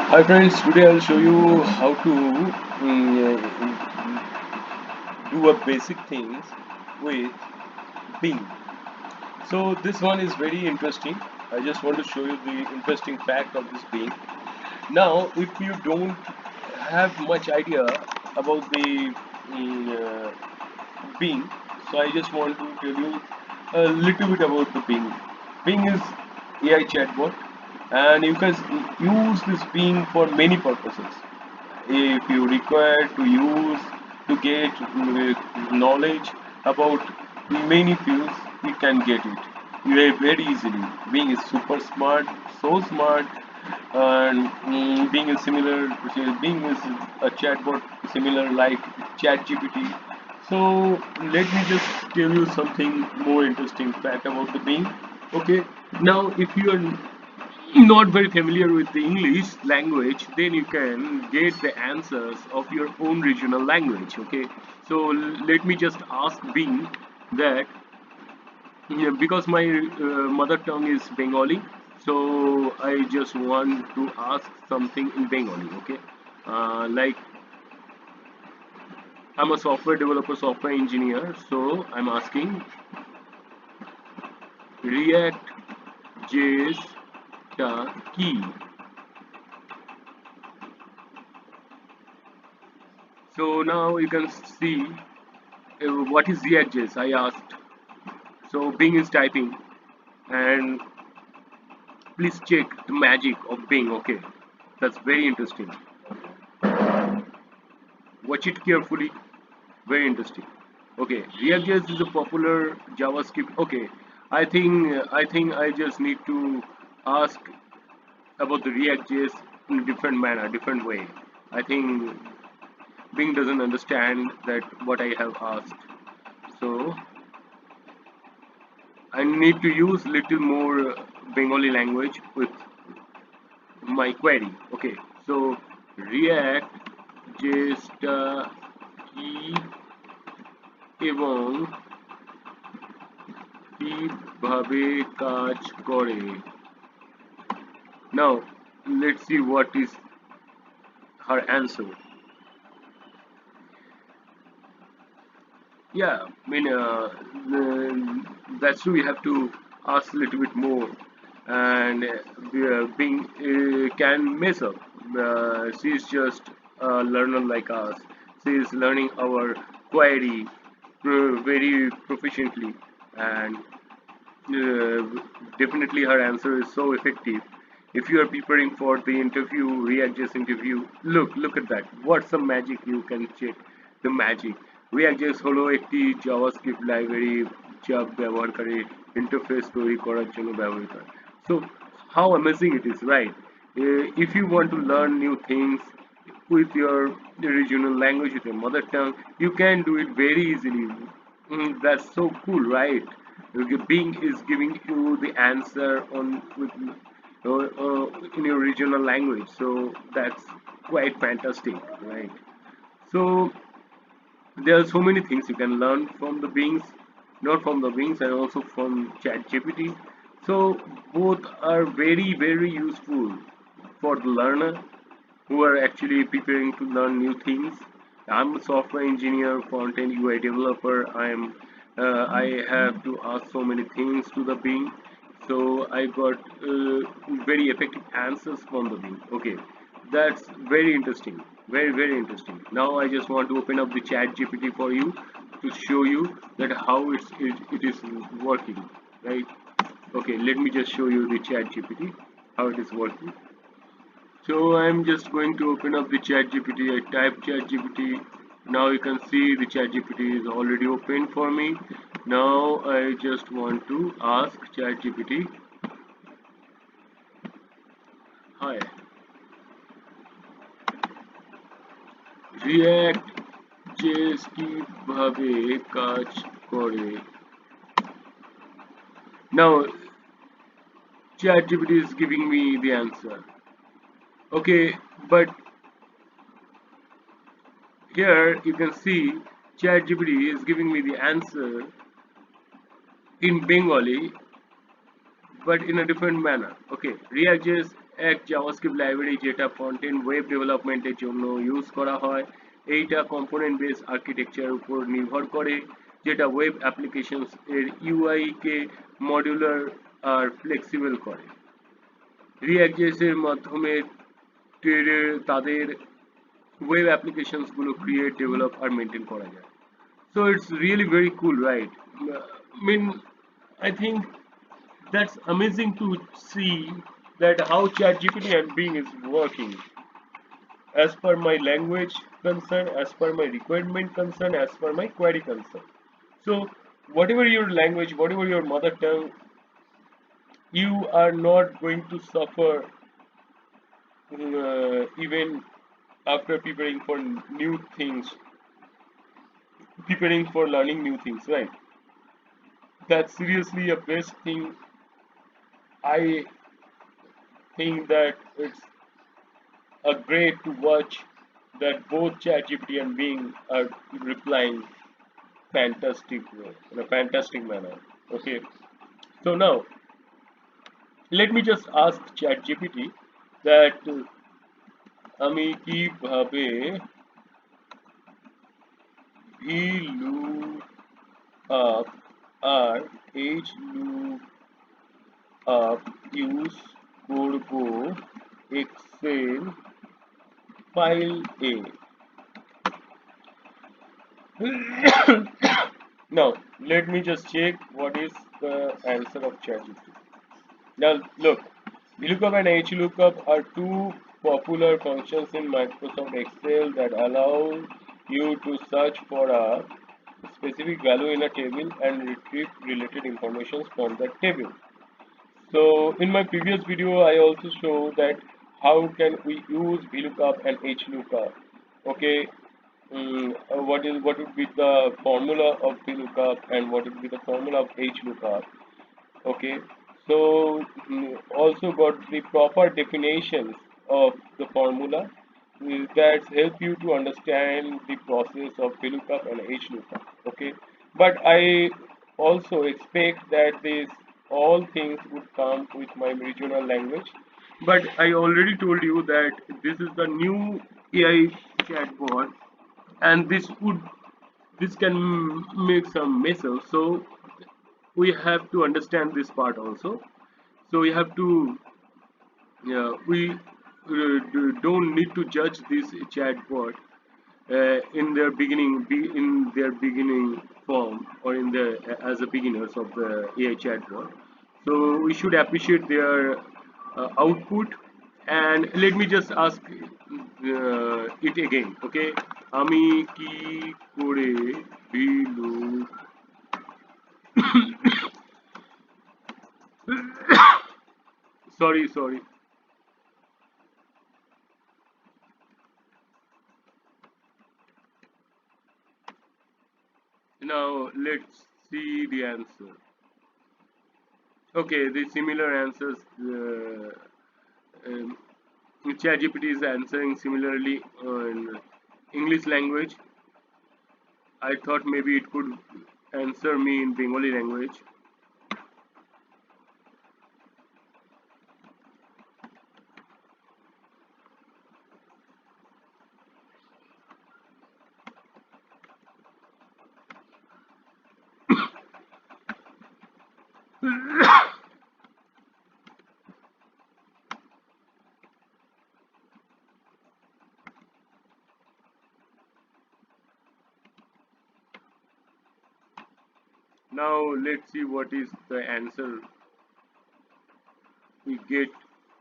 Hi friends, today I'll show you how to do a basic things with Bing. So this one is very interesting. I just want to show you the interesting fact of this Bing. Now, if you don't have much idea about the Bing, so I just want to tell you a little bit about the Bing. Bing is AI chatbot, and you can use this Bing for many purposes. If you require to use to get knowledge about many fields, you can get it very easily. Being is super smart, so smart, and being is similar. Being is a chatbot similar like ChatGPT. So let me just tell you something more interesting fact about the Bing. Okay, now if you are not very familiar with the English language, then you can get the answers of your own regional language. Okay, so let me just ask Bing that yeah, because my mother tongue is Bengali, so I just want to ask something in Bengali. Okay, like I'm a software developer, software engineer, so I'm asking React JS টা কি? So now you can see what is React.js? I asked. So Bing is typing, and please check the magic of Bing. Okay, that's very interesting. Watch it carefully. Very interesting. Okay, React.js is a popular JavaScript. Okay, I think I just need to ask about the React.js in a different manner, different way. I think Bing doesn't understand that what I have asked. So I need to use little more Bengali language with my query. Okay, so React JSটা কি এবং কিভাবে কাজ করে? Now let's see what is her answer. Yeah, I mean that's true. We have to ask a little bit more, and Bing can mess up. She's just a learner like us. She is learning our query very proficiently, and definitely her answer is so effective. If you are preparing for the interview, React.js interview, look at that. What's the magic? You can check the magic. React.js হলো একটি JavaScript library যা ব্যবহারকারী interface তৈরি করার জন্য ব্যবহৃত হয়। So how amazing it is, right? If you want to learn new things with your regional language, with your mother tongue, you can do it very easily. That's so cool, right? Bing is giving you the answer on with in your regional language, so that's quite fantastic, right? So there are so many things you can learn from the Bings, not from the Bings, and also from ChatGPT. So both are very useful for the learner who are actually preparing to learn new things. I'm a software engineer, content UI developer. I have to ask so many things to the Bing, so I got very effective answers from the Bing. Okay, that's very interesting, very interesting. Now I just want to open up the Chat GPT for you to show you that how it is working, right? Okay, let me just show you the Chat GPT how it is working. So I'm just going to open up the ChatGPT. I type ChatGPT. Now you can see the ChatGPT is already open for me. Now I just want to ask ChatGPT, hi, React JS কিভাবে কাজ করে? Now ChatGPT is giving me the answer. Okay, but here you can see ChatGPT is giving me the answer in Bengali but in a different manner. Okay, React.js এক JavaScript library যেটা front end web ডেভেলপমেন্টের জন্য use করা হয়। এইটা component base আর্কিটেকচারের উপর নির্ভর করে, যেটা ওয়েব অ্যাপ্লিকেশনস এর ইউআই কে মডিউলার আর ফ্লেক্সিবল করে। রিঅ্যাক্ট.জেএস এর মাধ্যমে তাদের ওয়েব অ্যাপ্লিকেশনস গুলো ক্রিয়েট, ডেভেলপ আর মেনটেন করা যায়। So it's really very cool, right? I mean, I think that's amazing to see that how ChatGPT and Bing is working as per my language concern, as per my requirement concern, as per my query concern. So whatever your language, whatever your mother tongue, you are not going to suffer even after preparing for new things, preparing for learning new things, right? That's seriously a best thing. I think that it's a great to watch that both ChatGPT and Bing are replying fantastic way, in a fantastic manner. Okay, so now let me just ask ChatGPT that আমি কিভাবে V look up আর H look up use করব Excel file A. Now, let me just check what is the answer of ChatGPT. Now, look, VLOOKUP and HLOOKUP are two popular functions in Microsoft Excel that allow you to search for a specific value in a table and retrieve related information from that table. So, in my previous video, I also show that how can we use VLOOKUP and HLOOKUP. Okay, what would be the formula of VLOOKUP and what would be the formula of HLOOKUP. Okay, so also got the proper definitions of the formula that help you to understand the process of VLOOKUP and HLOOKUP. Okay, but I also expect that this all things would come with my regional language. But I already told you that this is the new AI chatbot, and this can make some messes. So we have to understand this part also. So we have to we don't need to judge this chatbot in their beginning in their beginning form, or in the as a beginners of the AI chatbot. So we should appreciate their output. And let me just ask it again. Okay, আমি কি করে Bilu sorry. Now let's see the answer. Okay, the similar answers. Um, ChatGPT is answering similarly in English language. I thought maybe it could answer me in Bengali language. Now let's see what is the answer we get.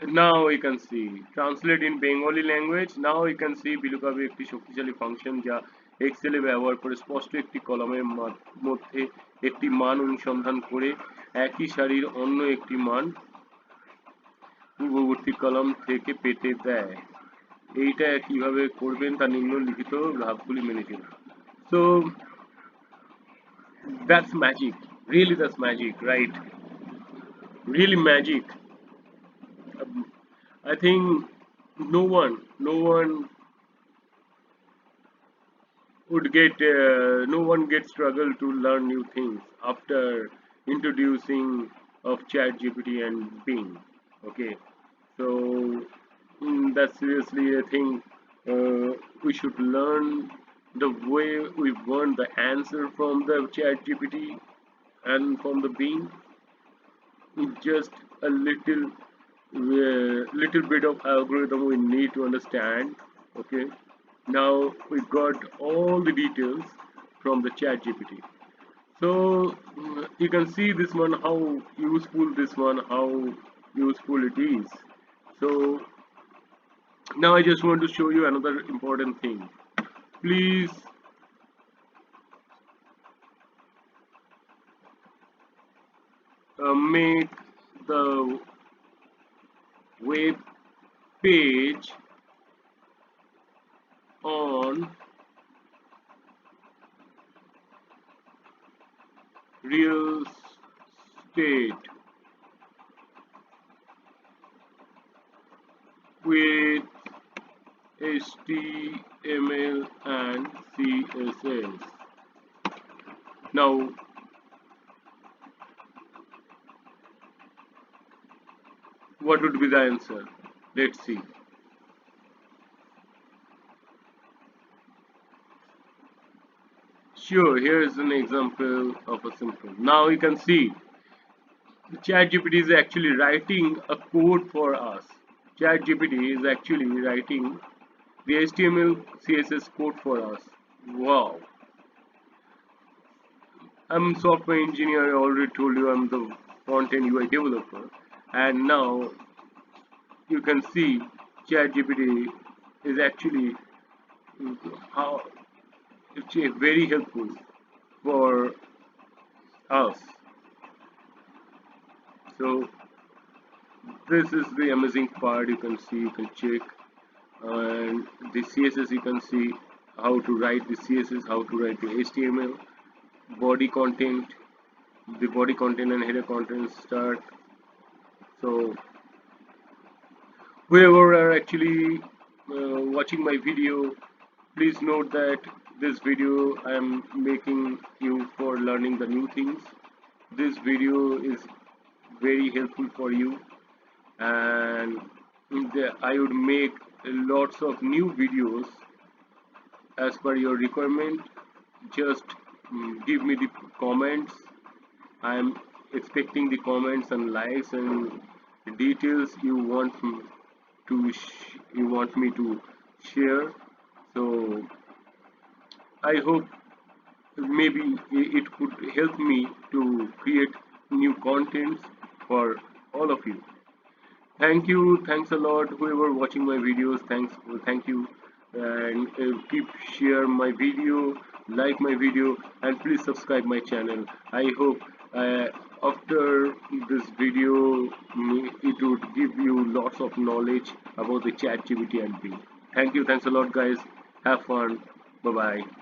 Now we can see translate in Bengali language. Now we can see VLOOKUP একটি শক্তিশালী function যা এক্সেলে ব্যবহার করে স্পষ্ট একটি কলামের মধ্যে একটি মান অনুসন্ধান করে একই সারির অন্য একটি মান পূর্ববর্তী কলাম থেকে পেতে দেয়। এইটা কিভাবে করবেন তা নিম্নলিখিত ধাপগুলি মেনে চলুন। So that's magic. Really, that's magic, right? Really magic. I think no one would get, no one gets struggle to learn new things after introducing of ChatGPT and Bing. Okay, So that's seriously a thing. We should learn the way we want the answer from the chat GPT and from the Bing. Just a little bit of algorithm we need to understand. Okay, now we got all the details from the chat GPT. So you can see this one, how useful this one, how useful it is. So now I just want to show you another important thing. Please make the web page on real estate with HTML and CSS. Now, what would be the answer? Let's see. Sure, here is an example of a simple. Now you can see the ChatGPT is actually writing a code for us. ChatGPT is actually writing the HTML CSS code for us. Wow. I'm a software engineer. I already told you I'm the front-end UI developer. And now you can see ChatGPT is actually how it's very helpful for us. So this is the amazing part. You can see, you can check, and the CSS you can see how to write the CSS, how to write the HTML, body content, the body content and header content start. So whoever are actually watching my video, please note that this video I am making you for learning the new things. This video is very helpful for you, and I would make lots of new videos as per your requirement. Just give me the comments. I am expecting the comments and likes and details you want you want me to share. So I hope maybe it could help me to create new contents for all of you. Thanks a lot, whoever watching my videos. Thank you, and keep share my video, like my video, and please subscribe my channel. I hope after this video it would give you lots of knowledge about the chat GPT and Bing. Thanks a lot, guys. Have fun. Bye bye.